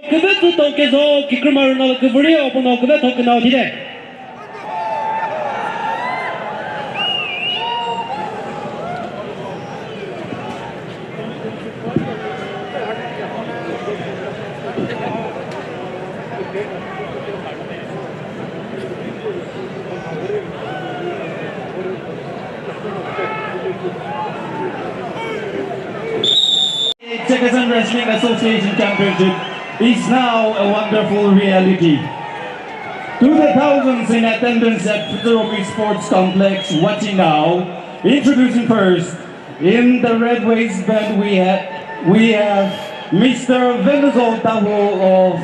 그것도 동께서 기끌마루나 그불이 오분어 그것 더 끝나오지래. Chakhesang Wrestling Association Championship is now a wonderful reality. To the thousands in attendance at Futuropi Sports Complex watching now, introducing first, in the red waistband we have Mr. Venuzo Dawhuo of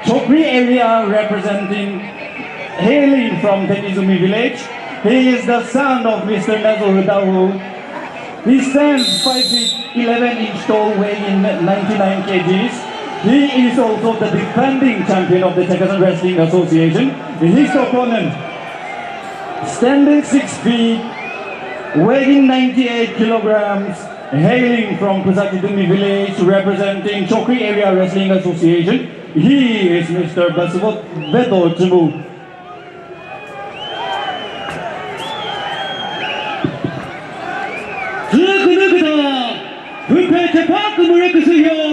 Chokri area hailing from Venuzo village. He is the son of Mr. Venuzo Dawhuo. He stands 5 feet 11 inch tall, weighing 99 kgs. He is also the defending champion of the Chakhesang Wrestling Association. His opponent, standing 6 feet, weighing 98 kilograms, hailing from Pusatidumi village, representing Chokri Area Wrestling Association. He is Mr. Besuhveto Cumu.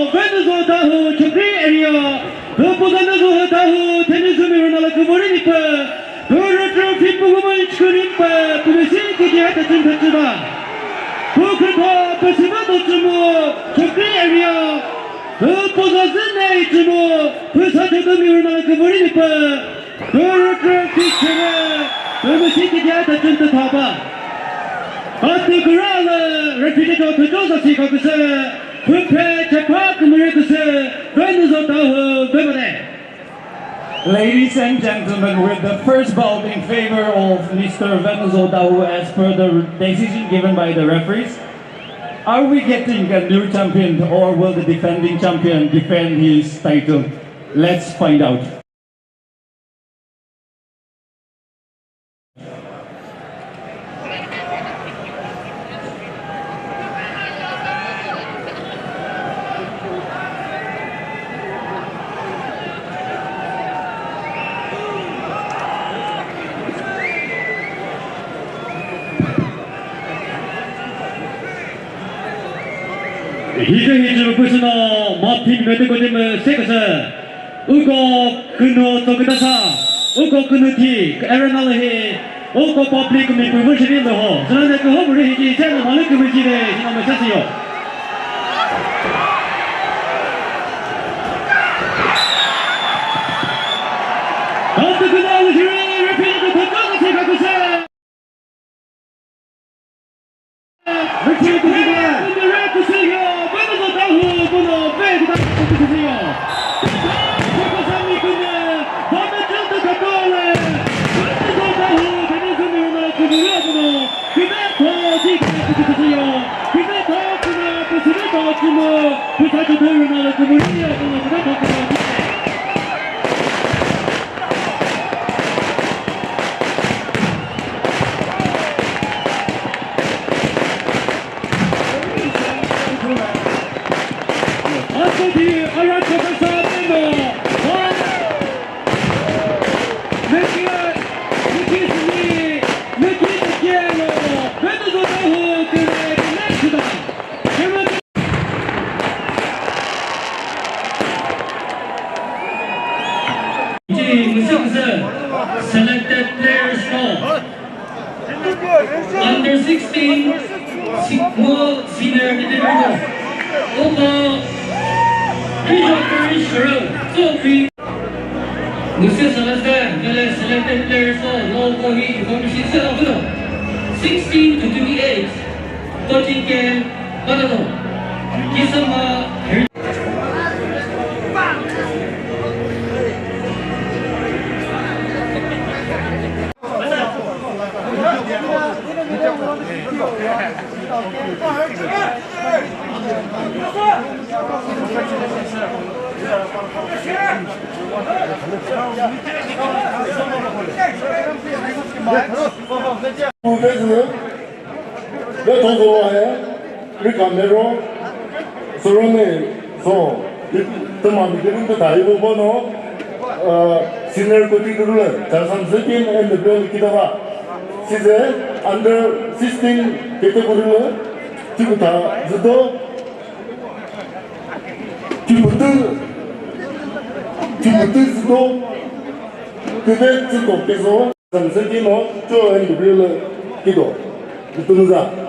Venuzo Dawhuo Chokri area, Venuzo Dawhuo Venuzo Mirunala Kumurinipa, Venuzo Pipuman Chukuripa, Pumasiki Jata Chimpachima, Pukapa, Besuhveto Cumu, Chokri area, Venuzo Cumu, Pusatidumi Mirunala Kumurinipa, Venuzo Pichana, Pumasiki Jata Chimpachima. Attıkıralı refüjatör tüccarı kakısı, Hüppe Çepak Mürküsü, Venuzo Dawhuo Besuhveto. Ladies and gentlemen, with the first bout in favor of Mr. Venuzo Dawhuo as per the decision given by the referees, are we getting a new champion or will the defending champion defend his title? Let's find out. 희생이 부스너 마핀 메드고님 세그스 우고 그노 토그다사 우고 그노티 에르날히 우고 퍼블릭 미 부부시린도 저는 그 허브를 희지 제는 많은 그분지를 지나면 쳤어요. 어떻게 나오시리 레피니도 도전을 생각하세 Selected players from under 16 senior individual over selected players from local heat competition of 16 to 28 13 game Banano Kisama. 내 동서와의 우리 감내로 서론의 소 teman bikin itu tadi bono senior coaching dulu jalan sekian and the ball kita pak sih under 16 category lo tiga tahun itu tiga itu 그게 지금 계속 선생님이 저 엔드빌 기도 itu nusa